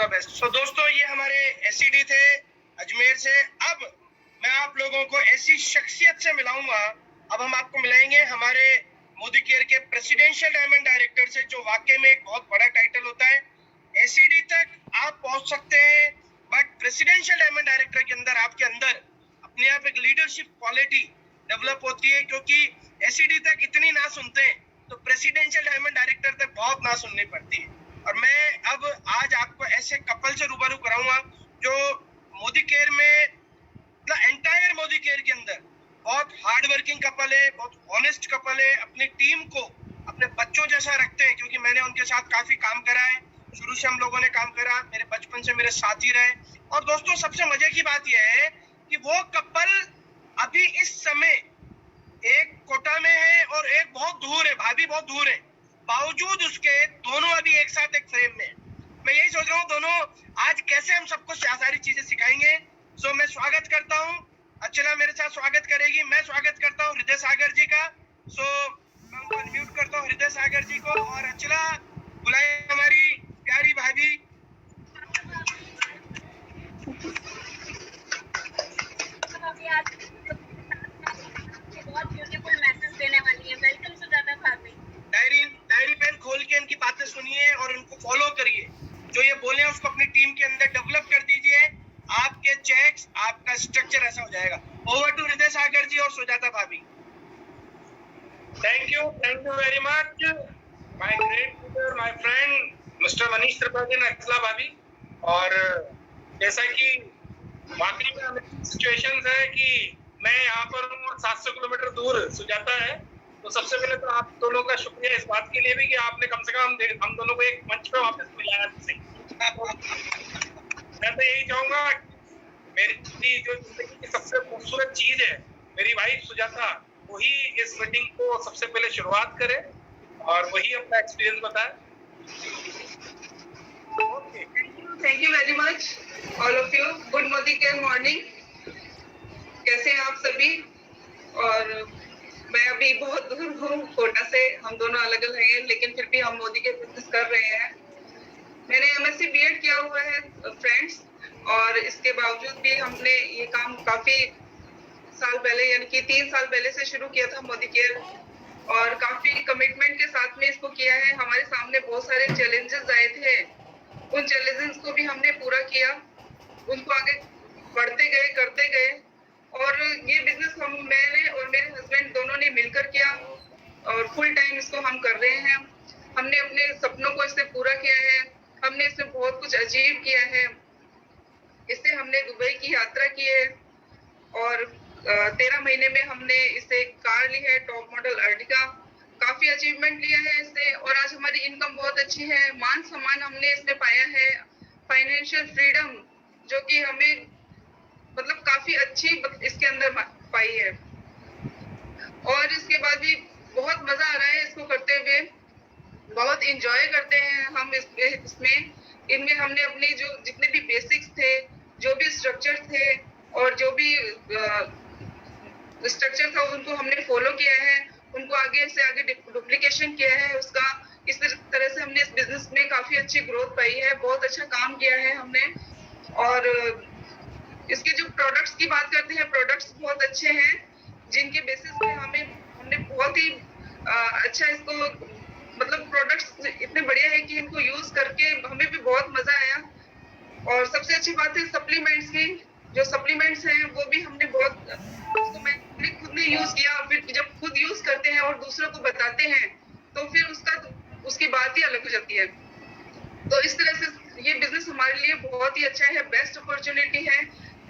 The best. सो दोस्तों, ये हमारे एसईडी थे अजमेर से। अब मैं आप लोगों को ऐसी शख्सियत से मिलाऊंगा। अब हम आपको मिलाएंगे हमारे मोदी केयर के प्रेसिडेंशियल डायमंड डायरेक्टर से, जो वाकई में एक बहुत बड़ा टाइटल होता है। एसईडी तक आप पहुंच सकते हैं, बट प्रेसिडेंशियल डायमंड डायरेक्टर के अंदर आपके अंदर अपने आप एक लीडरशिप क्वालिटी डेवलप होती है, क्योंकि एसईडी तक इतनी ना सुनते हैं तो प्रेसिडेंशियल डायमंड डायरेक्टर तक बहुत ना सुननी पड़ती है। और मैं अब आज आपको ऐसे कपल से रूबरू कराऊंगा जो मोदी केयर में, एंटायर मोदी केयर के अंदर बहुत हार्ड वर्किंग कपल है, बहुत ऑनेस्ट कपल है, अपनी टीम को अपने बच्चों जैसा रखते हैं, क्योंकि मैंने उनके साथ काफी काम करा है। शुरू से हम लोगों ने काम करा, मेरे बचपन से मेरे साथी रहे। और दोस्तों, सबसे मजे की बात यह है कि वो कपल अभी इस समय एक कोटा में है और एक बहुत दूर है, भाभी बहुत दूर है, बावजूद उसके दोनों अभी एक साथ एक फ्रेम में। मैं यही सोच रहा हूँ दोनों आज कैसे हम सबको सारी चीजें सिखाएंगे। सो मैं स्वागत करता हूँ, अर्चना मेरे साथ स्वागत करेगी। मैं स्वागत करता हूँ हृदय सागर जी का। सो मैं उनको अनम्यूट करता हूँ, हृदय सागर जी को। और अर्चना बुलाए हमारी प्यारी भाभी। बहुत ब्यूटीफुल मैसेज देने वाली है। वेलकम सुजाता भाभी। डायरी पेन खोल के इनकी बातें सुनिए और उनको फॉलो करिए। जो ये बोले उसको अपनी टीम के अंदर डेवलप कर दीजिए। आपके चेक्स, आपका स्ट्रक्चर ऐसा हो जाएगा। ओवर टू हृदय सागर जी और सुजाता भाभी। Thank you very much my great leader, my friend mister Manish Tripathi and Archana भाभी। और जैसा कि वाकई में हमें सिचुएशंस है कि मैं यहाँ पर हूँ और 700 किलोमीटर दूर सुजाता है, तो सबसे पहले तो आप दोनों का शुक्रिया इस बात के लिए भी कि आपने कम से कम हम दोनों को एक मंच पे वापस मिलाया। मैं तो यही चाहूंगा, मेरी जो जिंदगी की सबसे खूबसूरत चीज है मेरी वाइफ सुजाता, वही इस मीटिंग को सबसे पहले शुरुआत करे और वही अपना एक्सपीरियंस बताए। Thank you very much all of you. Good Modi care morning. कैसे हैं आप सभी? और मैं अभी बहुत दूर हूँ कोटा से, हम दोनों अलग अलग हैं, लेकिन फिर भी हम मोदी के बिजनेस कर रहे हैं। मैंने एमएससी बीएड किया हुआ है फ्रेंड्स, और इसके बावजूद भी हमने ये काम काफी साल पहले, यानी कि 3 साल पहले से शुरू किया था मोदी केयर, और काफी कमिटमेंट के साथ में इसको किया है। हमारे सामने बहुत सारे चैलेंजेस आए थे, उन चैलेंजेस को भी हमने पूरा किया, उनको आगे बढ़ते गए, करते गए। और ये बिजनेस मैंने और मेरे हस्बैंड दोनों ने मिलकर किया और फुल टाइम इसको हम कर रहे हैं। हमने अपने सपनों को इससे पूरा किया है, हमने इसमें बहुत कुछ अचीव किया है। इससे हमने दुबई की यात्रा की है और 13 महीने में हमने इससे कार ली है, टॉप मॉडल अर्टिगा। काफी अचीवमेंट लिया है इससे, और आज हमारी इनकम बहुत अच्छी है, मान सम्मान हमने इसमें पाया है, फाइनेंशियल फ्रीडम जो कि हमें मतलब काफी अच्छी इसके अंदर पाई है। और इसके बाद भी बहुत मजा आ रहा है इसको करते हुए, बहुत इंजॉय करते हैं हम इसमें। इनमें हमने अपने जो जितने भी बेसिक्स थे, जो भी स्ट्रक्चर थे और जो भी स्ट्रक्चर था, उनको हमने फॉलो किया है, उनको आगे से आगे डुप्लीकेशन किया है उसका। इस तरह से हमने इस बिजनेस में काफी अच्छी ग्रोथ पाई है, बहुत अच्छा काम किया है हमने। और इसके जो प्रोडक्ट्स की बात करते हैं, प्रोडक्ट्स बहुत अच्छे हैं, जिनके बेसिस पे हमने बहुत ही अच्छा इसको, मतलब प्रोडक्ट्स इतने बढ़िया है कि इनको यूज करके हमें भी बहुत मजा आया। और सबसे अच्छी बात है सप्लीमेंट्स की, जो सप्लीमेंट्स हैं वो भी हमने बहुत, उसको मैंने खुद ने यूज किया। फिर जब खुद यूज करते हैं और दूसरों को बताते हैं तो फिर उसकी बात ही अलग हो जाती है। तो इस तरह से ये बिजनेस हमारे लिए बहुत ही अच्छा है, बेस्ट अपॉर्चुनिटी है।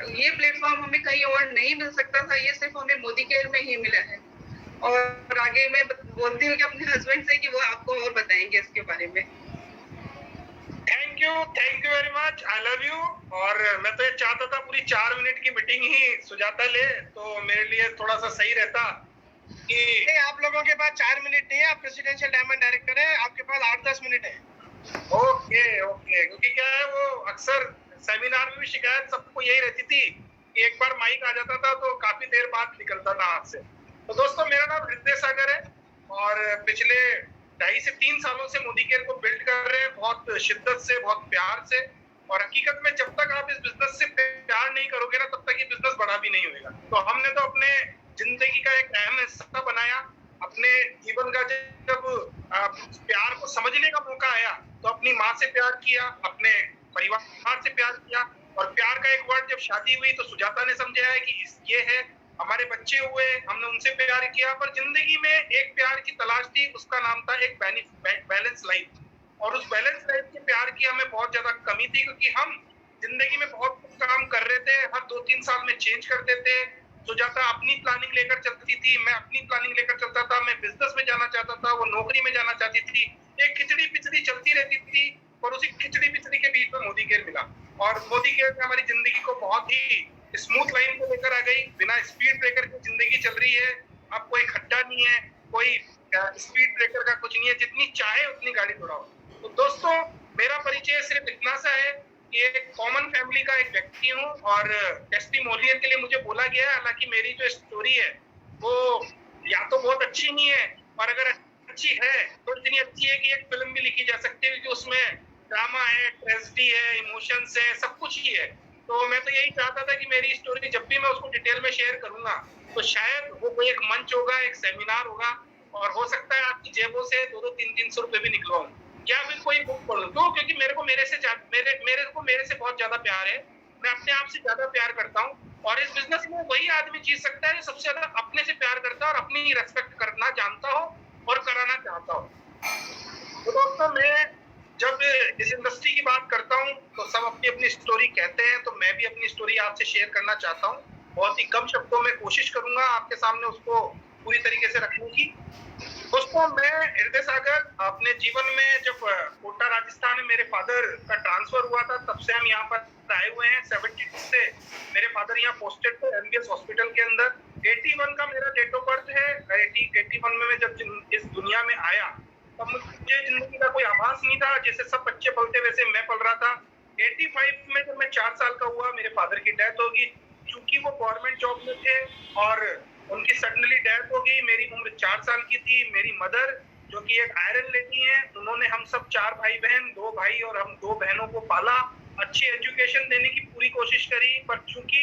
ये प्लेटफॉर्म हमें कहीं और नहीं मिल सकता था, ये सिर्फ हमें मोदी केयर में ही मिला है। और आगे मैं बोलती हूँ कि अपने हस्बैंड से कि वो आपको और बताएंगे इसके बारे में। Thank you very much, I love you. और मैं तो ये चाहता था पूरी 4 मिनट की मीटिंग ही सुजाता ले, तो मेरे लिए थोड़ा सा सही रहता कि आप लोगों के पास 4 मिनट नहीं है, आप प्रेसिडेंशियल डायमंड डायरेक्टर है, आपके पास 8-10 मिनट है। ओके, क्योंकि क्या है, वो अक्सर सेमिनार में भी शिकायत सबको यही रहती थी कि एक बार माइक आ जाता था तो काफी देर बाद निकलता था हाथ से। तो दोस्तों, मेरा नाम हृदय सागर है और पिछले 2.5 से 3 सालों से मोदी केयर को बिल्ड कर रहे हैं, बहुत शिद्दत से, बहुत प्यार से। और हकीकत में जब तक आप इस बिजनेस से प्यार नहीं करोगे ना, तब तक ये बिजनेस बड़ा भी नहीं होगा। तो हमने तो अपने जिंदगी का एक अहम हिस्सा बनाया। अपने जीवन का जब प्यार को समझने का मौका आया तो अपनी माँ से प्यार किया, अपने परिवार से प्यार किया, और प्यार का एक वर्ड जब शादी हुई तो सुजाता ने समझा है कि ये है। हमारे बच्चे हुए, हमने उनसे प्यार किया। पर जिंदगी में एक प्यार की तलाश थी, उसका नाम था एक बैलेंस लाइफ। और उस बैलेंस लाइफ के प्यार की हमें बहुत ज्यादा कमी थी, क्योंकि हम जिंदगी में बहुत कुछ काम कर रहे थे, हर 2-3 साल में चेंज करते थे। सुजाता अपनी प्लानिंग लेकर चलती थी, मैं अपनी प्लानिंग लेकर चलता था। मैं बिजनेस में जाना चाहता था, वो नौकरी में जाना चाहती थी। एक खिचड़ी पिचड़ी चलती रहती थी, और उसी खिचड़ी पिचड़ी के बीच में मोदी केयर मिला। और मोदी केयर ने हमारी जिंदगी को बहुत ही स्मूथ लाइन पे लेकर आ गई। बिना स्पीड ब्रेकर की जिंदगी चल रही है। अब कोई खड्डा नहीं है, कोई स्पीड ब्रेकर का कुछ नहीं है, जितनी चाहे उतनी गाड़ी दौड़ाओ। तो दोस्तों, मेरा परिचय सिर्फ इतना सा है कि एक कॉमन फैमिली का एक व्यक्ति हूँ, और टेस्टिमोनियल के लिए मुझे बोला गया है। हालांकि मेरी जो स्टोरी है वो या तो बहुत अच्छी नहीं है, और अगर अच्छी है तो इतनी अच्छी है कि एक फिल्म भी लिखी जा सकती है, क्योंकि उसमें ड्रामा है, ट्रेजेडी है, इमोशंस है, सब कुछ ही है। तो मैं तो यही चाहता था कि मेरी स्टोरी जब भी मैं उसको डिटेल में शेयर करूंगा तो शायद वो कोई एक मंच होगा, एक सेमिनार होगा, और हो सकता है आपकी जेबों से 200-300 रुपए भी निकलवाऊं, या फिर कोई बुक पढ़ूं। तो क्योंकि मेरे को मेरे से बहुत ज्यादा प्यार है। मैं अपने आप से ज्यादा प्यार करता हूँ, और इस बिजनेस में वही आदमी जीत सकता है जो सबसे ज्यादा अपने से प्यार करता है और अपनी ही रेस्पेक्ट करना जानता हो और कराना चाहता हो। तो दोस्तों, मैं जब इस इंडस्ट्री की बात करता हूँ तो सब अपनी अपनी स्टोरी कहते हैं, तो मैं भी अपनी स्टोरी आपसे शेयर करना चाहता हूँ। बहुत ही कम शब्दों में कोशिश करूंगा आपके सामने उसको पूरी तरीके से रखने की। दोस्तों, मैं हृदय सागर अपने जीवन में जब कोटा राजस्थान में मेरे फादर का ट्रांसफर हुआ था, तब से हम यहाँ पर आए हुए हैं। 72 से मेरे फादर यहाँ पोस्टेड थे एमबीएस हॉस्पिटल के अंदर। 81 का मेरा डेट ऑफ बर्थ है। 81 में मैं जब इस दुनिया में आया तब मुझे जिंदगी का कोई आभास नहीं था। जैसे सब बच्चे पलते वैसे मैं पल रहा था। 85 में जब मैं 4 साल का हुआ, मेरे फादर की डेथ होगी। चूंकि वो गवर्नमेंट जॉब में थे और उनकी सडनली डेथ हो गई। मेरी उम्र 4 साल की थी। मेरी मदर, जो कि एक आयरन लेडी है, उन्होंने हम सब 4 भाई बहन, 2 भाई और हम 2 बहनों को पाला। अच्छी एजुकेशन देने की पूरी कोशिश करी, पर चूंकि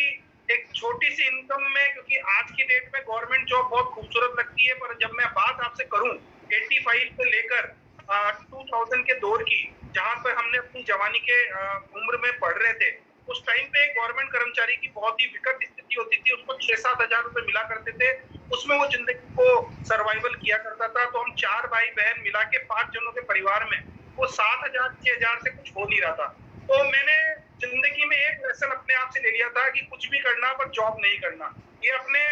एक छोटी सी इनकम में, क्योंकि आज की डेट में गवर्नमेंट जॉब बहुत खूबसूरत लगती है, पर जब मैं बात आपसे करूं 85 से लेकर 2000 के दौर की, जहां पर हमने अपनी जवानी के उम्र में पढ़ रहे थे, उस टाइम पे गवर्नमेंट कर्मचारी की बहुत ही विकट स्थिति होती थी। उसको 6-7 हजार रुपए मिला करते थे, उसमें वो जिंदगी को सर्वाइवल किया करता था। तो हम 4 भाई बहन मिला के 5 जनों के परिवार में वो 7,000-6,000 से कुछ हो नहीं रहा था। तो मैंने जिंदगी में एक लेसन अपने आप से ले लिया था कि कुछ भी करना पर जॉब नहीं करना। ये अपने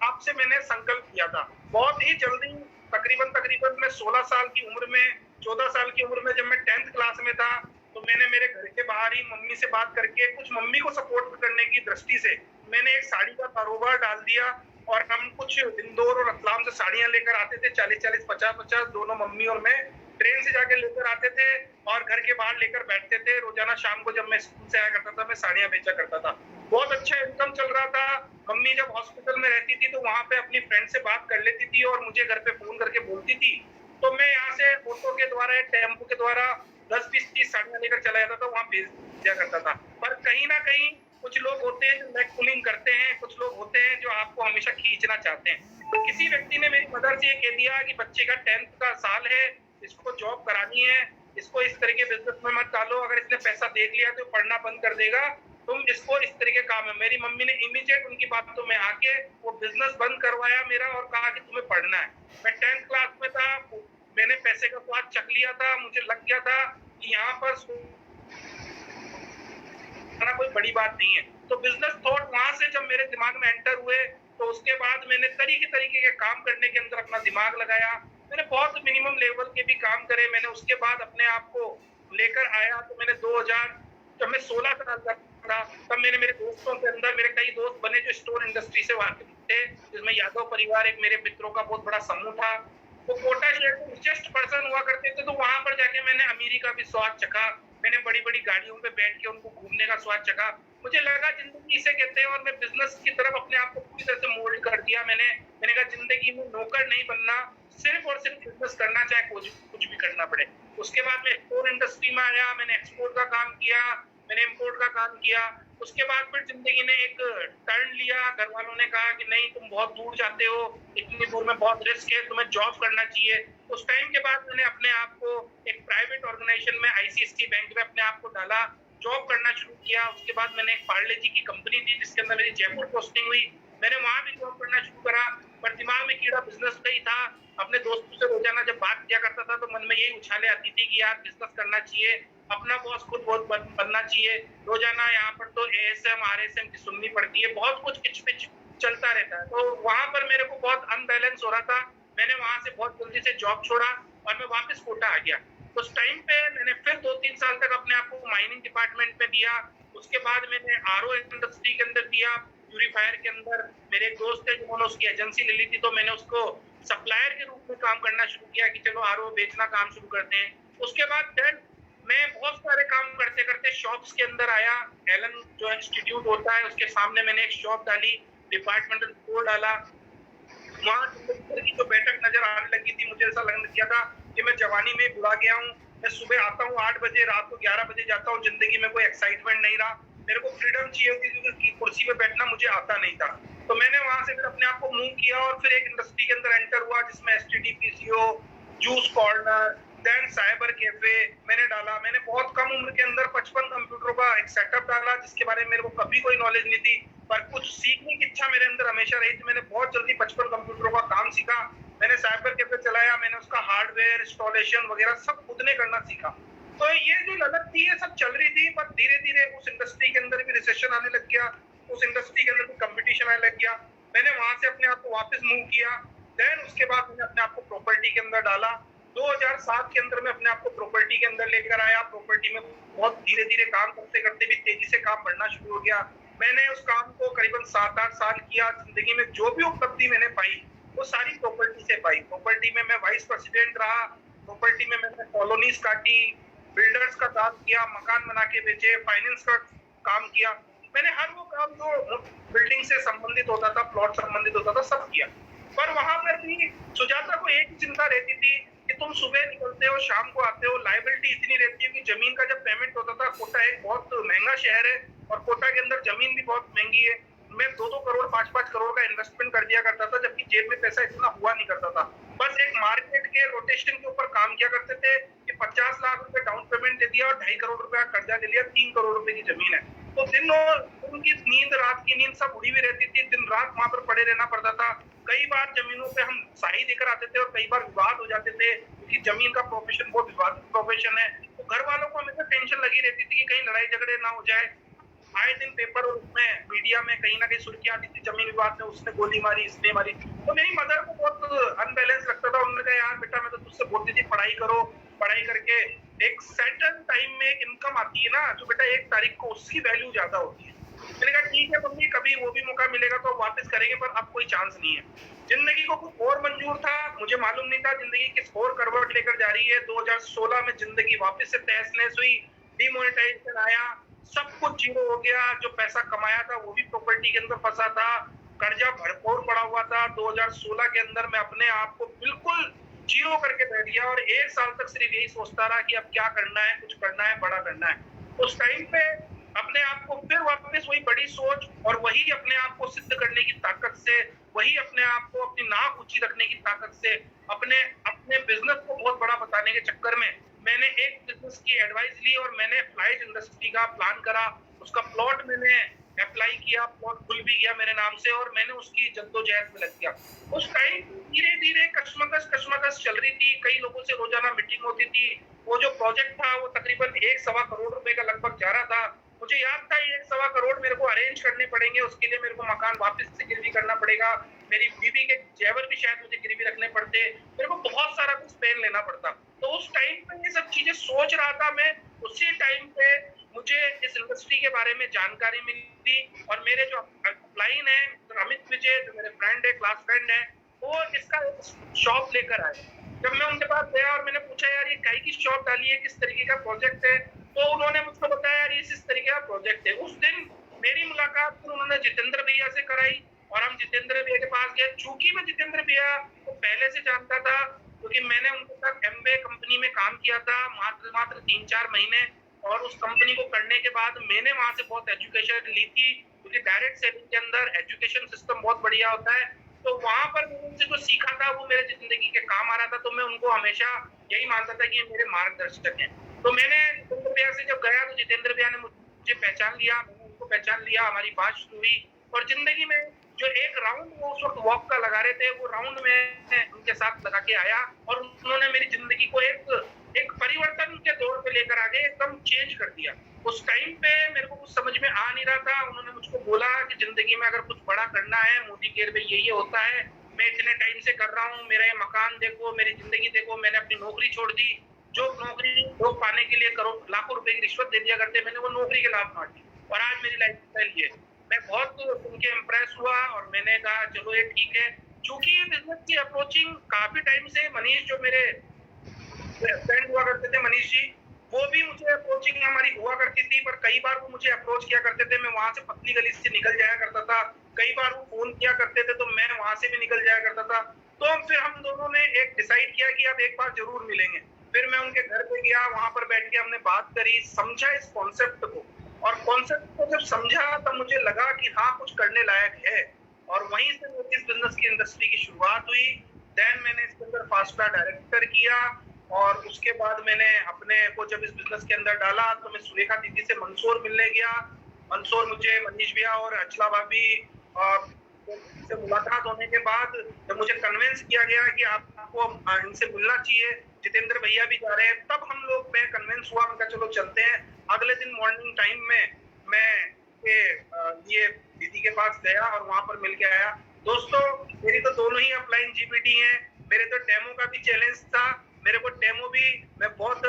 आप से मैंने संकल्प किया था। बहुत ही जल्दी, तकरीबन मैं 16 साल की उम्र में, 14 साल की उम्र में, जब मैं 10th क्लास में था, तो मैंने मेरे घर के बाहर ही मम्मी से बात करके, कुछ मम्मी को सपोर्ट करने की दृष्टि से, मैंने एक साड़ी का कारोबार डाल दिया। और हम कुछ इंदौर और रतलाम से साड़ियां लेकर आते थे, 40-40, 50-50, दोनों मम्मी और मैं ट्रेन से जाके लेकर आते थे और घर के बाहर लेकर बैठते थे। रोजाना शाम को जब मैं स्कूल से आया करता था, मैं साड़ियां बेचा करता था। बहुत अच्छा इनकम चल रहा था। मम्मी जब हॉस्पिटल में रहती थी तो वहां पे अपनी फ्रेंड से बात कर लेती थी और मुझे घर पे फोन करके बोलती थी। तो मैं यहाँ से ऑटो के द्वारा, टेम्पो के द्वारा 10-20-30 साड़ियां लेकर चला जाता था, वहां भेज दिया करता था। पर कहीं ना कहीं कुछ लोग होते हैं जो नेक पुलिंग करते हैं, कुछ लोग होते हैं जो आपको हमेशा खींचना चाहते हैं। तो किसी व्यक्ति ने मेरी मदर से ये कह दिया कि बच्चे का 10th का साल है, इसको जॉब करानी है, इसको इस तरह के बिजनेस में मत डालो, अगर इसने पैसा देख लिया तो पढ़ना बंद कर देगा, तुम इसको इस तरह के काम है। मेरी मम्मी ने इमीडिएट उनकी बातों में आके वो बिजनेस बंद करवाया मेरा और कहा कि तुम्हें पढ़ना है। मैं 10th क्लास में था, मैंने पैसे का स्वाद चख लिया था। मुझे लग गया था कि यहाँ पर कोई बड़ी बात नहीं है। तो बिजनेस थॉट वहां से जब मेरे दिमाग में एंटर हुए, तो उसके बाद मैंने तरीके के काम करने के अंदर अपना दिमाग लगाया। मैंने बहुत मिनिमम लेवल के भी काम करे। मैंने उसके बाद अपने आप को लेकर आया। तो मैंने 2000, जब मैं 16 साल का था, तब मैंने मेरे दोस्तों के अंदर, मेरे कई दोस्त बने जो स्टोर इंडस्ट्री से वाकिफ थे, जिसमें यादव परिवार एक मेरे मित्रों का बहुत बड़ा समूह था। वो कोटा शहर के रिचेस्ट पर्सन हुआ करते थे। तो वहां पर जाके मैंने अमीरी का भी स्वाद चखा। मैंने बड़ी बड़ी गाड़ियों पे बैठ के उनको घूमने का स्वाद चखा। मुझे लगा जिंदगी इसे कहते हैं, और मैं बिजनेस की तरफ अपने आप को पूरी तरह से मोल्ड कर दिया। मैंने कहा जिंदगी में नौकर नहीं बनना, सिर्फ और सिर्फ बिजनेस करना, चाहे कुछ भी करना पड़े। उसके बाद मैं स्टोर इंडस्ट्री में आया। मैंने एक्सपोर्ट का काम किया। मैंने इम्पोर्ट का काम किया। उसके बाद फिर जिंदगी ने एक टर्न लिया। घर वालों ने कहा कि नहीं, तुम बहुत दूर जाते हो, इतनी दूर में बहुत रिस्क है, तुम्हें जॉब करना चाहिए। उस टाइम के बाद मैंने अपने आप को एक प्राइवेट ऑर्गेनाइजेशन में आईसीआईसीआई बैंक में अपने आप को डाला, जॉब करना शुरू किया। उसके बाद मैंने एक पार्ले जी की कंपनी थी जिसके अंदर मेरी जयपुर पोस्टिंग हुई, मैंने वहां भी जॉब करना शुरू करा। पर दिमाग में कीड़ा बिजनेस का ही था। अपने दोस्तों से रोजाना जब बात किया करता था तो मन में यही उछाले आती थी कि यार बिजनेस करना चाहिए, अपना बॉस खुद बहुत बनना चाहिए। रोजाना यहाँ पर तो एएसएम आरएसएम की सुननी पड़ती है, बहुत कुछ किच पिच चलता रहता है। तो वहां पर मेरे को बहुत अनबैलेंस हो रहा था। मैंने वहां से बहुत जल्दी से जॉब छोड़ा और मैं वापस कोटा आ गया। उस टाइम पे मैंने फिर 2-3 साल तक अपने आप को माइनिंग डिपार्टमेंट में दिया। उसके बाद मैंने आरओ इंडस्ट्री के अंदर दिया, प्यूरीफायर के अंदर। मेरे एक दोस्त थे जिन्होंने उसकी एजेंसी ले ली थी, तो मैंने उसको सप्लायर के रूप में काम करना शुरू किया कि चलो आरओ बेचना काम शुरू करते हैं। उसके बाद देन मैं बहुत सारे काम करते करते शॉप्स के अंदर आया। एलन जो इंस्टीट्यूट होता है उसके सामने मैंने एक शॉप डाली, डिपार्टमेंटल स्टोर डाला। वहाँ की जो बैठक नजर आने लगी थी, मुझे ऐसा लगने किया था कि मैं जवानी में बुला गया हूँ। मैं सुबह आता हूँ 8 बजे, रात को 11 बजे जाता हूँ। जिंदगी में कोई एक्साइटमेंट नहीं रहा, मेरे को फ्रीडम चाहिए थी क्योंकि कुर्सी पे बैठना मुझे आता नहीं था। तो मैंने वहां से फिर अपने आप को मूव किया और फिर एक इंडस्ट्री के अंदर एंटर हुआ जिसमें STD PCO, juice corner, then cyber cafe मैंने डाला। मैंने बहुत कम उम्र के अंदर 55 कंप्यूटरों का एक सेटअप डाला जिसके बारे में मेरे को कभी कोई नॉलेज नहीं थी, पर कुछ सीखने की इच्छा मेरे अंदर हमेशा रही थी। मैंने बहुत जल्दी 55 कंप्यूटरों का काम सीखा। मैंने साइबर कैफे चलाया, मैंने उसका हार्डवेयर इंस्टॉलेशन वगैरह सब खुद ने करना सीखा। तो ये जो ललक थी ये सब चल रही थी, पर धीरे धीरे उस इंडस्ट्री के अंदर भी रिसेशन आने लग गया, उस इंडस्ट्री के अंदर भी कंपटीशन आने लग गया। मैंने वहां से अपने आप को वापस मूव किया। देन उसके बाद मैंने अपने आप को प्रॉपर्टी के अंदर डाला। 2007 के अंदर मैं अपने आप को प्रॉपर्टी के अंदर लेकर आया। प्रॉपर्टी में बहुत धीरे धीरे काम करते करते भी तेजी से काम बढ़ना शुरू हो गया। मैंने उस काम को करीबन 7-8 साल किया। जिंदगी में जो भी उपलब्धि मैंने पाई वो सारी प्रॉपर्टी से पाई। प्रॉपर्टी में मैं वाइस प्रेसिडेंट रहा, प्रॉपर्टी में मैंने कॉलोनीज काटी, बिल्डर्स का काम किया, मकान बना के बेचे, फाइनेंस का काम किया। मैंने हर वो काम जो बिल्डिंग से संबंधित होता था, प्लॉट संबंधित होता था, सब किया। पर वहां पर भी सुजाता को एक चिंता रहती थी कि तुम सुबह निकलते हो, शाम को आते हो, लायबिलिटी इतनी रहती है कि जमीन का जब पेमेंट होता था, कोटा एक बहुत महंगा शहर है और कोटा के अंदर जमीन भी बहुत महंगी है। मैं 2-2 करोड़ 5-5 करोड़ का इन्वेस्टमेंट कर दिया करता था, जबकि जेब में पैसा इतना हुआ नहीं करता था। बस एक मार्केट के रोटेशन के ऊपर काम किया करते थे कि 50 लाख रुपए डाउन पेमेंट दे दिया और 2.5 करोड़ रुपए का कर्जा ले लिया, 3 करोड़ रुपए की जमीन है। तो उनकी नींद, रात की नींद सब उड़ी हुई रहती थी। दिन रात वहां पर पड़े रहना पड़ता था। कई बार जमीनों पे हम साई देकर आते थे और कई बार विवाद हो जाते थे क्योंकि जमीन का प्रोफेशन बहुत विवादित प्रोफेशन है। तो घर वालों को हमेशा टेंशन लगी रहती थी कि कहीं लड़ाई झगड़े ना हो जाए। आए दिन पेपर और उसमें मीडिया में कहीं ना कहीं सुर्खियां आती थी, जमीन विवाद में उसने गोली मारी, इसने मारी। तो मेरी मदर को बहुत अनबैलेंस लगता था। उन्होंने कहा यार बेटा, मैं तो तुझसे बोलती थी पढ़ाई करो, पढ़ाई करके एक सर्टेन टाइम में एक इनकम आती है ना, जो बेटा 1 तारीख को उसकी वैल्यू ज्यादा होती है। मैंने कहा ठीक है मम्मी, कभी वो भी मौका मिलेगा तो वापस करेंगे, पर अब कोई चांस नहीं है। जिंदगी को कुछ और मंजूर था, मुझे मालूम नहीं था जिंदगी किस और करवट लेकर जा रही है। 2016 में जिंदगी वापस से तहस नहस हुई, डिमोनेटाइजेशन आया, सब कुछ जीरो हो गया। जो पैसा कमाया था वो भी प्रॉपर्टी के अंदर फंसा था, कर्जा भरपूर पड़ा हुआ था। 2016 के अंदर मैं अपने आप को बिल्कुल जीरो करके बैठ गया और 1 साल तक सिर्फ यही सोचता रहा कि अब क्या करना है, कुछ करना है, बड़ा करना है। उस टाइम पे अपने आप को फिर वापस वही बड़ी सोच और वही अपने आप को सिद्ध करने की ताकत से, वही अपने आप को अपनी नाक ऊंची रखने की ताकत से, अपने बिजनेस को बहुत बड़ा बताने के चक्कर में मैंने एक बिजनेस की एडवाइस ली और मैंने फ्लाइट इंडस्ट्री का प्लान करा। उसका प्लॉट मैंने अप्लाई किया, प्लॉट खुल भी गया मेरे नाम से और मैंने उसकी जद्दोजहद में लग गया। उस टाइम धीरे धीरे कश्मकश चल रही थी। कई लोगों से रोजाना मीटिंग होती थी। वो जो प्रोजेक्ट था वो तकरीबन 1-1.25 करोड़ रुपए का लगभग जा रहा था। मुझे याद था 1-1.25 करोड़ मेरे को अरेंज करने पड़ेंगे। उसके लिए मेरे को मकान वापस से गिरवी करना पड़ेगा, मेरी बीवी के जेवर भी शायद मुझे गिरवी रखने पड़ते, मेरे को बहुत सारा कुछ पेन लेना पड़ता। तो उस टाइम पे ये सब चीजें सोच रहा था मैं। उसी टाइम पे मुझे इस इंडस्ट्री के बारे में जानकारी मिली और मेरे जो अपलाइन है अमित विजय, जो मेरे फ्रेंड है, क्लास फ्रेंड है, वो इसका शॉप लेकर आए। जब मैं उनके पास गया और मैंने पूछा यार ये काय की शॉप डाली है, किस तरीके का प्रोजेक्ट है, तो उन्होंने मुझको बताया यार ये इस तरीके का प्रोजेक्ट है। उस दिन मेरी मुलाकात फिर उन्होंने जितेंद्र भैया से कराई और हम जितेंद्र भैया के पास गए। चूंकि मैं जितेंद्र भैया को पहले से जानता था क्योंकि मैंने उनके साथ एमबे कंपनी में काम किया था मात्र 3-4 महीने। और उस कंपनी को करने के बाद मैंने वहां से बहुत एजुकेशन ली थी, क्योंकि डायरेक्ट सेलिंग के अंदर एजुकेशन सिस्टम बहुत बढ़िया होता है। तो वहां पर मैंने उनसे जो सीखा था वो मेरे जिंदगी के काम आ रहा था, तो मैं उनको हमेशा यही मानता था कि ये मेरे मार्गदर्शक हैं। तो मैंने जितेंद्र भैया से जब गया तो जितेंद्र भैया ने मुझे पहचान लिया, मैंने उनको पहचान लिया, हमारी बात शुरू हुई और जिंदगी में जो एक राउंड वो उस वक्त वॉक का लगा रहे थे, वो राउंड में उनके साथ लगा के आया और उन्होंने मेरी जिंदगी को एक परिवर्तन के दौर पे लेकर आ गए, एकदम चेंज कर दिया। उस टाइम पे मेरे को कुछ समझ में आ नहीं रहा था, उन्होंने मुझको बोला कि जिंदगी में अगर कुछ बड़ा करना है, मोदी केयर में ये होता है, मैं इतने टाइम से कर रहा हूँ, मेरा ये मकान देखो, मेरी जिंदगी देखो, मैंने अपनी नौकरी छोड़ दी, जो नौकरी लोग पाने के लिए करोड़ लाखों रुपए की रिश्वत दे दिया करते, मैंने वो नौकरी के लाभ बांट दी और आज मेरी लाइफ स्टाइल ये। मैं बहुत उनके इम्प्रेस हुआ और मैंने कहा चलो ये ठीक है। चूंकि ये बिजनेस की अप्रोचिंग काफी टाइम से मनीष जो मेरे फ्रेंड हुआ करते थे, मनीष जी, वो भी मुझे अप्रोचिंग हमारी हुआ करती थी, पर कई बार वो मुझे अप्रोच किया करते थे, मैं वहां से पतली गली से निकल जाया करता था। कई बार वो फोन किया करते थे तो मैं वहां से भी निकल जाया करता था। तो फिर हम दोनों ने एक डिसाइड किया कि अब एक बार जरूर मिलेंगे। फिर मैं उनके घर पे गया, वहां पर बैठ के हमने बात करी, समझा इस कॉन्सेप्ट को, और कॉन्सेप्ट को जब समझा तब मुझे लगा कि हाँ कुछ करने लायक है, और वहीं से मेरी इस बिजनेस की इंडस्ट्री की शुरुआत हुई। देन मैंने इसके अंदर फास्टा डायरेक्टर किया और उसके बाद मैंने अपने को जब इस बिजनेस के अंदर डाला तो मैं सुरेखा दीदी से मंदसौर मिलने गया। मंदसौर मुझे मनीष भैया और अचला भाभी से मुलाकात होने के बाद जब मुझे कन्विंस किया गया कि आपको इनसे मिलना चाहिए, जितेंद्र भैया भी जा रहे हैं, तब हम लोग मैं कन्विंस हुआ, उनका चलो चलते हैं। अगले दिन मॉर्निंग टाइम में मैं ये दीदी के पास गया और वहां पर मिल के आया। दोस्तों मेरी तो दोनों ही अपलाइन जीपीटी हैं, मेरे तो डेमो का भी चैलेंज था, मेरे को डेमो भी मैं बहुत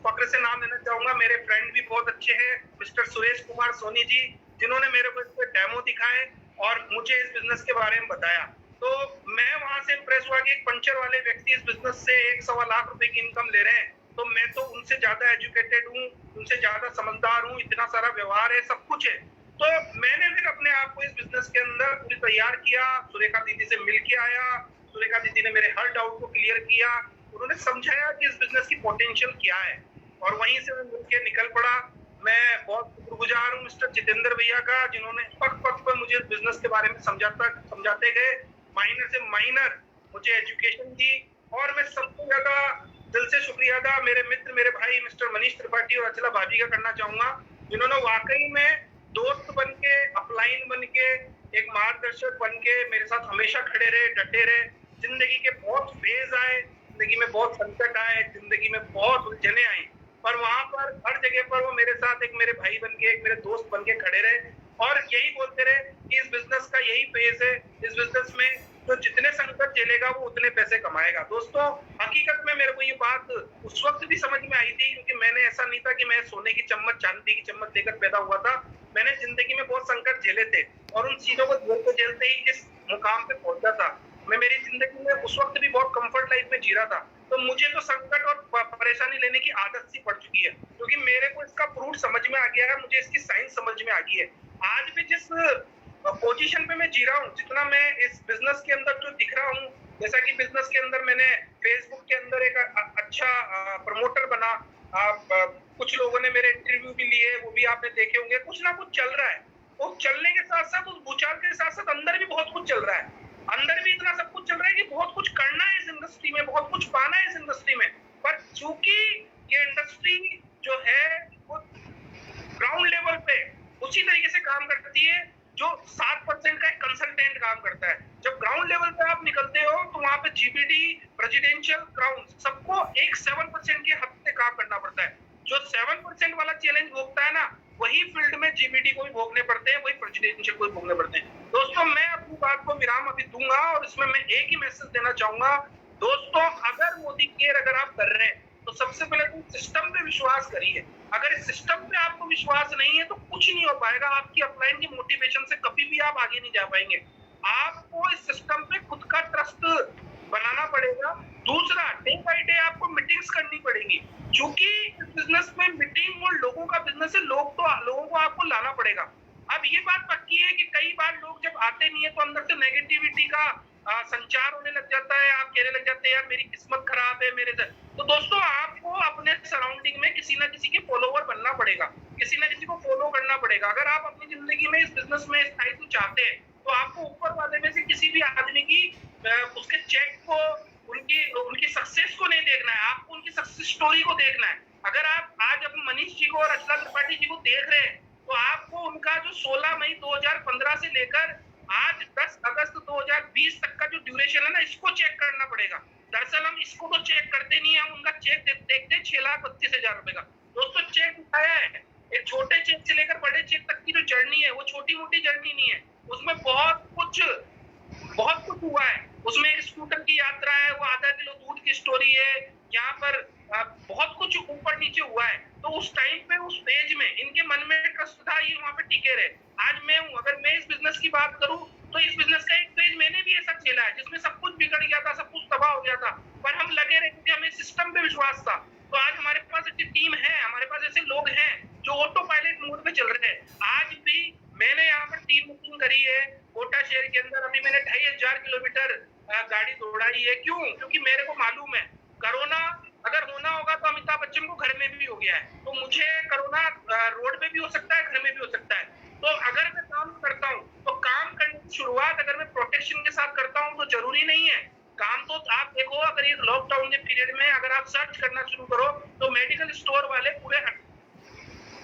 फक्र से नाम लेना चाहूंगा, मेरे फ्रेंड भी बहुत अच्छे हैं, मिस्टर सुरेश कुमार सोनी जी, जिन्होंने मेरे को इस पे डेमो दिखाए और मुझे इस बिजनेस के बारे में बताया। तो मैं वहां से इंप्रेस हुआ कि एक पंचर वाले व्यक्ति इस बिजनेस से 1.25 लाख रुपए की इनकम ले रहे हैं, तो मैं तो उनसे ज्यादा एजुकेटेड हूँ, उनसे ज्यादा समझदार हूँ, इतना सारा व्यवहार है, सब कुछ है। तो मैंने फिर अपने आप को इस बिजनेस के अंदर पूरी तैयार किया, सुरेखा दीदी से मिल के आया, सुरेखा दीदी ने मेरे हर डाउट को क्लियर किया, उन्होंने समझाया कि इस बिजनेस की पोटेंशियल क्या है, और वहीं से मैं मिलकर निकल पड़ा। मैं बहुत शुक्रगुजार हूँ मिस्टर जितेंद्र भैया का, जिन्होंने पग पग पर मुझे इस बिजनेस के बारे में समझाते गए, माइनर से माइनर मुझे एजुकेशन दी, और मैं सबसे ज्यादा दिल से शुक्रिया अदा मेरे मित्र, मेरे भाई मिस्टर मनीष त्रिपाठी और अचला भाभी का करना चाहूंगा, जिन्होंने वाकई में दोस्त बन के, अपलाइन बन के, एक मार्गदर्शक बन के मेरे साथ हमेशा खड़े रहे, डटे रहे। जिंदगी के बहुत फेज आए, जिंदगी में बहुत संकट आए, जिंदगी में बहुत उलझने आई, पर वहां पर हर जगह पर वो मेरे साथ एक मेरे भाई बन के, एक मेरे दोस्त बन के खड़े रहे और यही बोलते रहे कि इस बिजनेस का यही फेज है, इस बिजनेस में तो जितने संकट झेलेगा वो उतने पैसे कमाएगा। दोस्तों हकीकत में मेरे को ये बात उस वक्त भी समझ में आई थी, क्योंकि मैंने ऐसा नहीं था कि मैं सोने की चम्मच, चांदी की चम्मच लेकर पैदा हुआ था। मैंने जिंदगी में बहुत संकट झेले थे और उन चीजों को झेलते ही इस मुकाम पे पहुंचा था। मैं मेरी जिंदगी में उस वक्त भी बहुत कंफर्ट लाइफ में जी रहा था, तो मुझे तो संकट और परेशानी लेने की आदत सी पड़ चुकी है, क्योंकि मेरे को इसका फ्रूट समझ में आ गया है, मुझे इसकी साइंस समझ में आ गई है। आज भी जिस पोजीशन पे मैं जी रहा हूँ, जितना मैं इस बिजनेस के अंदर जो दिख रहा हूँ, जैसा कि बिजनेस के अंदर मैंने फेसबुक के अंदर एक अच्छा प्रमोटर बना, कुछ लोगों ने मेरे इंटरव्यू भी लिए, वो भी आपने देखे होंगे, कुछ ना कुछ चल रहा है। वो चलने के साथ साथ, उस भूचाल के साथ साथ अंदर भी बहुत कुछ चल रहा है, अंदर भी इतना सब कुछ चल रहा है कि बहुत कुछ करना है इस इंडस्ट्री में, बहुत कुछ पाना है इस इंडस्ट्री में। पर चूंकि ये इंडस्ट्री जो है वो ग्राउंड लेवल पे उसी तरीके से काम करती है जो 7% का एक कंसल्टेंट काम करता है। जब ग्राउंड लेवल पे आप निकलते हो तो वहां पे जीपीडी, प्रेसिडेंशियल क्राउन, सबको एक 7% के हद से काम करना पड़ता है। जो 7% वाला चैलेंज भोगता है ना, वही फील्ड में जीपीडी को भी भोगने पड़ते हैं, वही प्रेसिडेंशियल को भी भोगने पड़ते हैं। दोस्तों मैं अपनी बात को विराम अभी दूंगा और इसमें मैं एक ही मैसेज देना चाहूंगा। दोस्तों अगर मोदी केयर अगर आप कर रहे हैं तो सबसे पहले तुम सिस्टम पे विश्वास करिए। अगर इस सिस्टम पे आपको विश्वास नहीं है तो कुछ नहीं हो पाएगा, आपकी अपलाइन की मोटिवेशन से कभी भी आप आगे नहीं जा पाएंगे। आपको इस सिस्टम पे खुद का ट्रस्ट बनाना पड़ेगा। दूसरा, डे बाय डे आपको मीटिंग्स करनी पड़ेगी, क्योंकि इस बिजनेस में मीटिंग और लोगों का बिजनेस है, लोगों को आपको लाना पड़ेगा। अब ये बात पक्की है कि कई बार लोग जब आते नहीं है तो अंदर से नेगेटिविटी का संचार होने लग जाता है, आप कहने लग जाते हैं यार मेरी किस्मत खराब है मेरे से। तो दोस्तों आपको अपने सराउंडिंग में किसी ना किसी के फॉलोवर बनना पड़ेगा, किसी ना किसी को फॉलो करना पड़ेगा। अगर आप अपनी जिंदगी में इस बिजनेस में स्थायित्व चाहते हैं तो आपको ऊपर वाले में से किसी भी आदमी की उसके चेक को, उनकी सक्सेस को नहीं देखना है, आपको उनकी सक्सेस स्टोरी को देखना है। अगर आप आज अब मनीष जी को और अचला त्रिपाठी जी को देख रहे हैं तो आपको उनका जो 16 मई 2015 से लेकर आज 10 अगस्त 2020 तक का जो ड्यूरेशन है ना, इसको चेक करना पड़ेगा। दरअसल हम इसको तो चेक करते नहीं है, हम उनका चेक देखते हैं 6,32,000 रुपए का। दोस्तों चेक उठाया है, एक छोटे चेक से लेकर बड़े चेक तक की जो जर्नी है वो छोटी मोटी जर्नी नहीं है, उसमें बहुत कुछ हुआ है। उसमें एक स्कूटर की यात्रा है, वो आधा किलो दूध की स्टोरी है, यहाँ पर बहुत कुछ ऊपर नीचे हुआ है। तो उस टाइम पे उस पेज में इनके मन में ट्रस्ट था, ये वहां पे टिके रहे। आज मैं हूँ, अगर मैं इस बिजनेस की बात करूं तो इस बिजनेस का एक पेज मैंने भी ऐसा खेला है जिसमें सब कुछ बिगड़ गया था, सब कुछ तबाह हो गया था, पर हम लगे रहे क्योंकि हमें सिस्टम पे विश्वास था। तो आज हमारे पास ऐसी टीम है, हमारे पास ऐसे लोग हैं जो ऑटो पायलट मोड पे चल रहे हैं। आज भी मैंने यहाँ पर टीम बुकिंग करी है कोटा शहर के अंदर, अभी मैंने 2,500 किलोमीटर गाड़ी दौड़ाई है। क्यों? क्योंकि मेरे को मालूम है कोरोना अगर होना होगा तो अमिताभ बच्चन को घर में भी हो गया है, तो मुझे कोरोना रोड पे भी हो सकता है, घर में भी हो सकता है। तो अगर मैं काम करता हूँ तो काम करने की शुरुआत अगर मैं प्रोटेक्शन के साथ करता हूँ तो जरूरी नहीं है काम। तो आप देखो, अगर ये लॉकडाउन के पीरियड में अगर आप सर्च करना शुरू करो तो मेडिकल स्टोर वाले पूरे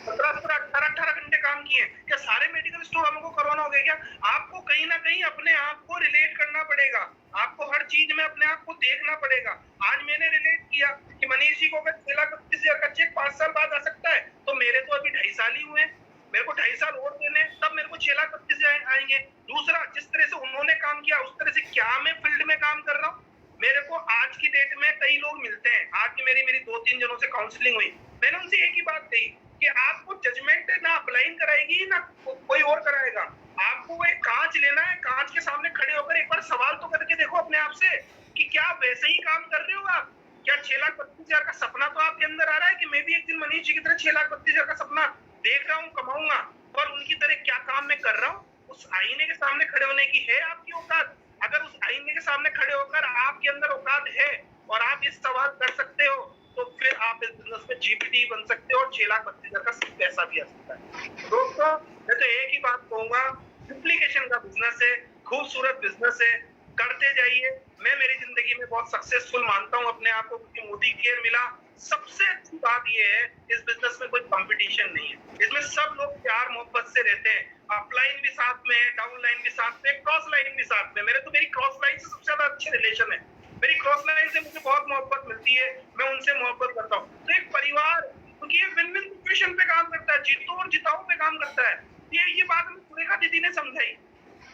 18 घंटे काम किए। क्या सारे मेडिकल स्टोर वालों को कोरोना हो गया क्या? आपको कहीं ना कहीं अपने आप को रिलेट करना पड़ेगा, आपको हर चीज में अपने आप को देखना पड़ेगा। आज मैंने रिलेट किया कि मनीष जी को अगर 6,32,000 का चेक 5 साल बाद आ सकता है तो मेरे तो अभी 2.5 साल ही हुए, मेरे को 2.5 साल और देने, तब मेरे को 6,32,000 आएंगे। दूसरा, जिस तरह से उन्होंने काम किया उस तरह से क्या मैं फील्ड में काम कर रहा हूँ? मेरे को आज की डेट में कई लोग मिलते हैं, आज की मेरी 2-3 जनों से काउंसलिंग हुई, मैंने उनसे एक ही बात कही कि आपको जजमेंट ना अपलाइन कराएगी ना कोई और कराएगा। आपको वो एक कांच लेना है, कांच के सामने खड़े होकर एक बार सवाल तो करके देखो अपने आप से कि क्या वैसे ही काम कर रहे हो आप? क्या 6,32,000 का सपना तो आपके अंदर आ रहा है कि मैं भी एक दिन मनीष जी की तरह 6,32,000 का सपना देख रहा हूँ, कमाऊंगा, और उनकी तरह क्या काम मैं कर रहा हूँ? उस आईने के सामने खड़े होने की है आपकी औकात? अगर उस आईने के सामने खड़े होकर आपके अंदर औकात है और आप ये सवाल कर सकते हो तो फिर आप इस बिजनेस में जीपीटी बन सकते हो और 6,32,000 का पैसा भी आ सकता है। दोस्तों मैं तो एक ही बात कहूंगा, डुप्लीकेशन का बिजनेस है, खूबसूरत बिजनेस है, करते जाइए। मैं मेरी जिंदगी में बहुत सक्सेसफुल मानता हूँ अपने आप को, क्योंकि मोदी केयर मिला। सबसे अच्छी बात यह है इस बिजनेस में कोई कंपटीशन नहीं है, इसमें सब लोग प्यार मोहब्बत से रहते हैं। अपलाइन भी साथ में है, डाउन लाइन भी साथ में, क्रॉस लाइन भी साथ में। मेरी क्रॉस लाइन से सबसे ज्यादा अच्छे रिलेशन है, मेरी क्रॉस लाइन से मुझे बहुत मोहब्बत मिलती है, मैं उनसे मोहब्बत करता हूँ। तो एक परिवार, क्योंकि ये विन विन सिचुएशन पे काम करता है, जीतो और जिताओ पे काम करता है। ये बात हमें सुरेखा दीदी ने समझाई,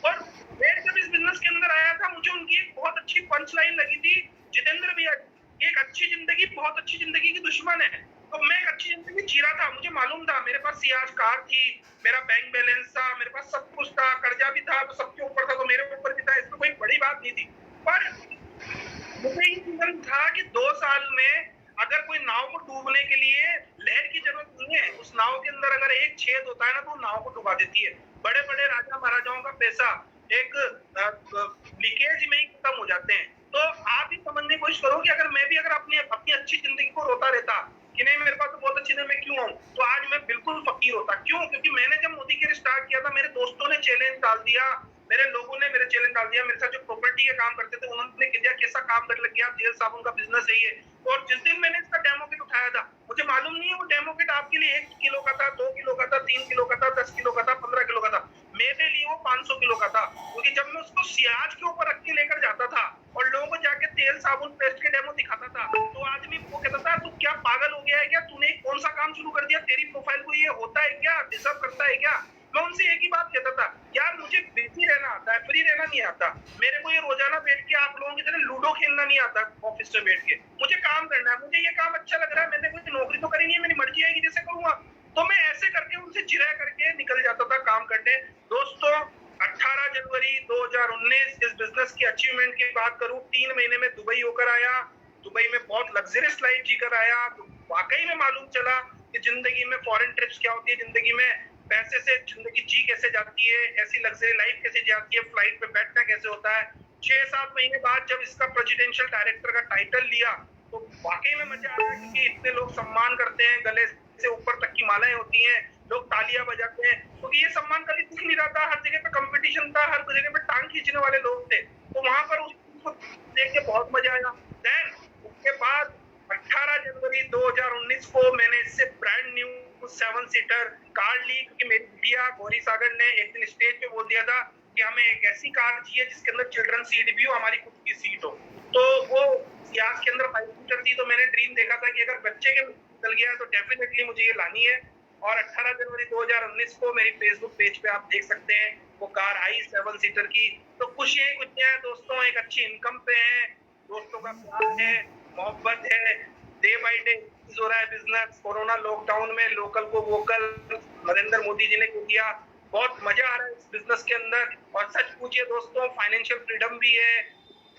और मैं जब इस बिजनेस के अंदर आया था मुझे उनकी एक बहुत अच्छी पंच लाइन लगी थी, जितेंद्र भैया, एक अच्छी जिंदगी बहुत अच्छी जिंदगी की दुश्मन है। तो मैं एक अच्छी जिंदगी जी रहा था, मुझे मालूम था, मेरे पास सियाज कार थी, मेरा बैंक बैलेंस था, मेरे पास सब कुछ था, कर्जा भी था तो सबके ऊपर था तो मेरे ऊपर भी था, इसमें कोई बड़ी बात नहीं थी। पर मुझे ये चिंतन था कि 2 साल में अगर कोई नाव को डूबने के लिए लहर की जरूरत नहीं है, उस नाव के अंदर अगर एक छेद होता है ना तो नाव को डुबा देती है। बड़े बड़े राजा महाराजाओं का पैसा एक लीकेज में ही खत्म हो जाते हैं। तो आप ही समझने की कोशिश करो कि अगर मैं भी अपनी अच्छी जिंदगी को रोता रहता कि नहीं मेरे पास तो बहुत अच्छी, मैं क्यों आऊं, तो आज मैं बिल्कुल फकीर होता। क्यों? क्योंकि मैंने जब मोदी केयर स्टार्ट किया था मेरे दोस्तों ने चैलेंज डाल दिया, मेरे लोगों ने मेरे चैलेंज डाल दिया, मेरे साथ जो प्रॉपर्टी के काम करते थे उन्होंने किया कैसा काम करने लग गया, जेल साबुन का बिजनेस है ये। और जिस दिन मैंने इसका डेमो किट उठाया था, मुझे मालूम नहीं है वो डेमो किट आपके लिए 1 किलो का था, 2 किलो का था, 3 किलो का था, 10 किलो का था, 15 किलो का था, मेरे लिए वो 500 किलो का था। क्योंकि जब मैं उसको सियाज के ऊपर रख के लेकर जाता था और लोगों को जाके तेल साबुन पेस्ट के डेमो दिखाता था तो आदमी वो कहता था तू क्या पागल हो गया है क्या, तूने कौन सा काम शुरू कर दिया, तेरी प्रोफाइल को ये होता है क्या, डिजर्व करता है क्या? मैं उनसे एक ही बात कहता था, यार मुझे बिजी रहना आता है, फ्री रहना नहीं आता। मेरे को ये रोजाना बैठ के आप लोगों की तरह लूडो खेलना नहीं आता ऑफिस में बैठ के, मुझे काम करना है, मुझे ये काम अच्छा लग रहा है, मैंने कोई नौकरी तो करी नहीं है, मेरी मर्जी आएगी जैसे करूंगा। तो मैं ऐसे करके उनसे जिरा करके निकल जाता था काम करने। दोस्तों 18 जनवरी 2019 इस बिजनेस की अचीवमेंट की बात करूं, 3 महीने में दुबई होकर आया, दुबई में बहुत लग्जरियस लाइफ जीकर आया। तो वाकई में मालूम चला कि जिंदगी में फॉरेन ट्रिप्स क्या होती है, जिंदगी में पैसे से जिंदगी जी कैसे जाती है, ऐसी लग्जरी लाइफ कैसे जाती है, फ्लाइट पे बैठना कैसे होता है। 6-7 महीने बाद जब इसका प्रेसिडेंशियल डायरेक्टर का टाइटल लिया तो वाकई में मजा आया क्योंकि इतने लोग सम्मान करते हैं, गले से ऊपर तक की मालाएं होती हैं, लोग तालियां बजाते हैं, क्योंकि ये सम्मान कभी दिख नहीं रहा था। हर जगह पे कंपटीशन था, हर जगह पे टांग खींचने वाले लोग थे, तो वहां पर उसको देख के बहुत मजा आया। देन उसके बाद 18 जनवरी 2019 को मैंने इससे ब्रांड न्यू 7 सीटर कार ली, क्योंकि मेरी बिटिया गौरी सागर ने एक दिन स्टेज पे बोल दिया था कि हमें एक ऐसी कार चाहिए जिसके अंदर चिल्ड्रन सीट भी हो, हमारी खुद की सीट हो। तो वो सियाज के अंदर 5 सीटर थी, तो मैंने ड्रीम देखा था कि अगर बच्चे के निकल गया तो डेफिनेटली मुझे ये लानी है। और 18 जनवरी 2019 को मेरी फेसबुक पेज पे आप देख सकते हैं वो कार आई 7 सीटर की। तो खुशियां ही खुशियां हैं दोस्तों, एक अच्छी इनकम पे है, दोस्तों का प्यार है, मोहब्बत है, डे बाय डे हो रहा है बिजनेस। कोरोना लॉकडाउन में लोकल को वोकल नरेंद्र मोदी जी ने किया, बहुत मजा आ रहा है इस बिजनेस के अंदर। और सच पूछिए दोस्तों, फाइनेंशियल फ्रीडम भी है,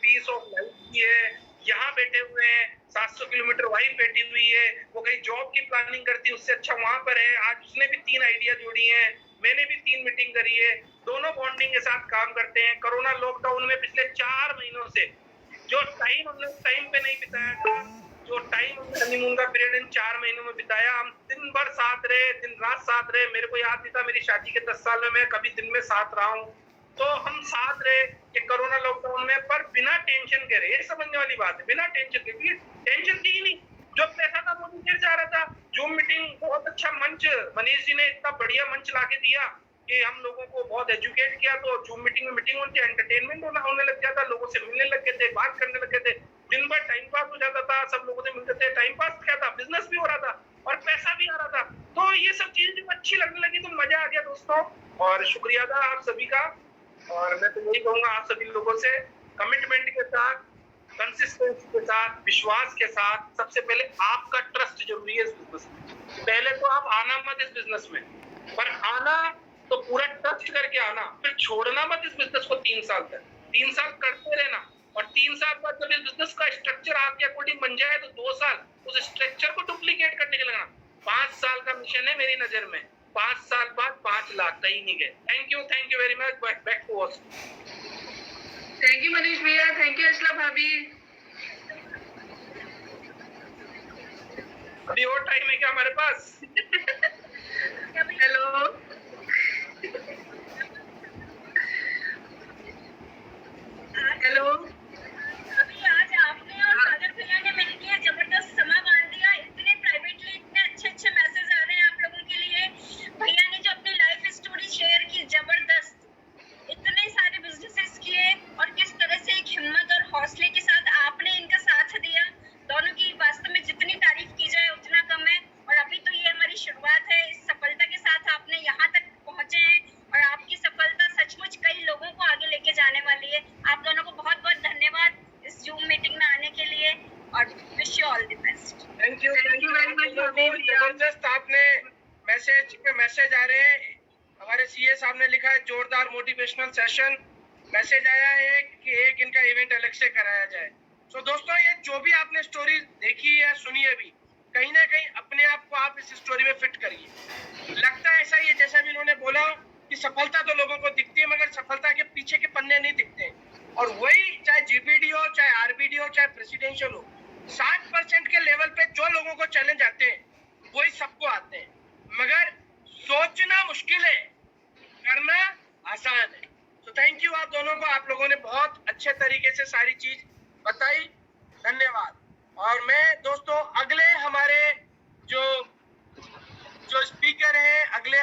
पीस ऑफ लाइफ भी है। यहाँ बैठे हुए हैं, 700 किलोमीटर वाइफ बैठी हुई है, वो कहीं जॉब की प्लानिंग करती है, उससे अच्छा वहां पर है। आज उसने भी 3 आइडिया जोड़ी हैं, मैंने भी 3 मीटिंग करी है, दोनों बॉन्डिंग के साथ काम करते हैं। कोरोना लॉकडाउन में पिछले 4 महीनों से जो टाइम हमने टाइम पे नहीं बिताया था, जो टाइम हमने हनीमून का पीरियड इन 4 महीनों में बिताया, हम दिन भर साथ रहे, दिन रात साथ रहे। मेरे को याद नहीं था मेरी शादी के 10 साल में मैं कभी दिन में साथ रहा हूँ। तो हम साथ रहे कि कोरोना लॉकडाउन में, पर बिना टेंशन के रहे। ये समझने वाली बात है, बिना टेंशन के, क्योंकि टेंशन थी ही नहीं। जो पैसा था वो नीचे जा रहा था। जूम मीटिंग बहुत अच्छा मंच, मनीष जी ने इतना बढ़िया मंच लाके दिया कि हम लोगों को बहुत एजुकेट किया। तो जूम मीटिंग में मीटिंग होती है, एंटरटेनमेंट होने लग गया था, लोगों से मिलने लग गए थे, बात करने लग गए थे, दिन भर टाइम पास हो जाता था, सब लोगों से मिलते थे, टाइम पास क्या था, बिजनेस भी हो रहा था और पैसा भी आ रहा था। तो ये सब चीजें जब अच्छी लगने लगी तो मजा आ गया दोस्तों। और शुक्रिया था आप सभी का। और मैं तो यही कहूंगा आप सभी लोगों से, कमिटमेंट के साथ, कंसिस्टेंसी के साथ, विश्वास के साथ, सबसे पहले आपका ट्रस्ट जरूरी है इस बिजनेस में। पहले तो आप आना मत इस बिजनेस में, पर आना तो पूरा ट्रस्ट करके आना, फिर छोड़ना मत इस बिजनेस को 3 साल तक। 3 साल करते रहना, और 3 साल बाद जब इस बिजनेस का स्ट्रक्चर आपके अकॉर्डिंग बन जाए तो 2 साल उस स्ट्रक्चर को डुप्लीकेट करने के लगना। 5 साल का मिशन है मेरी नजर में, 5 साल बाद 5 लाख कहीं नहीं गए। Thank you very much. Back to us. Thank you Manish भैया, थैंक यू अंशला भाभी। अभी और टाइम है क्या हमारे पास? Hello, hello. अभी आज आपने और सागर भैया ने मिलकर जबरदस्त समा बांध दिया। इतने प्राइवेटली इतने अच्छे मैसेज आ रहे हैं आप लोगों के लिए। भैया ने जो अपनी लाइफ स्टोरी शेयर की, जबरदस्त, इतने सारे बिजनेसेस किए और किस तरह से एक हिम्मत और हौसले के साथ आपने इनका साथ दिया। दोनों की वास्तव में जितनी तारीफ की जाए उतना कम है। और अभी तो ये हमारी शुरुआत है। इस सफलता के साथ आपने यहाँ तक पहुंचे हैं और आपकी सफलता सचमुच कई लोगों को आगे लेके जाने वाली है। आप दोनों को बहुत बहुत धन्यवाद इस जूम मीटिंग में आने के लिए और wish you all the best. Thank you very much. जबरदस्त आपने मैसेज आ रहे हैं। हमारे सीए साहब ने लिखा है जोरदार मोटिवेशनल सेशन। मैसेज आया है कि एक इनका इवेंट अलग से कराया जाए। तो दोस्तों, ये जो भी आपने स्टोरी देखी है, सुनी है, भी कहीं ना कहीं अपने आप को आप इस स्टोरी में फिट करिए। लगता है ऐसा ही है जैसा भी इन्होंने बोला कि सफलता तो लोगों को दिखती है, मगर सफलता के पीछे के पन्ने नहीं दिखते। और वही चाहे जीपीडी हो, चाहे आरबीडी हो, चाहे प्रेसिडेंशियल हो, 60% के लेवल पे जो लोगों को चैलेंज आते हैं वही सबको आते हैं। मगर सोचना मुश्किल है, करना आसान है। तो थैंक यू आप दोनों को। आप लोगों ने बहुत अच्छे तरीके से सारी चीज बताई, धन्यवाद। और मैं दोस्तों अगले हमारे जो स्पीकर हैं, अगले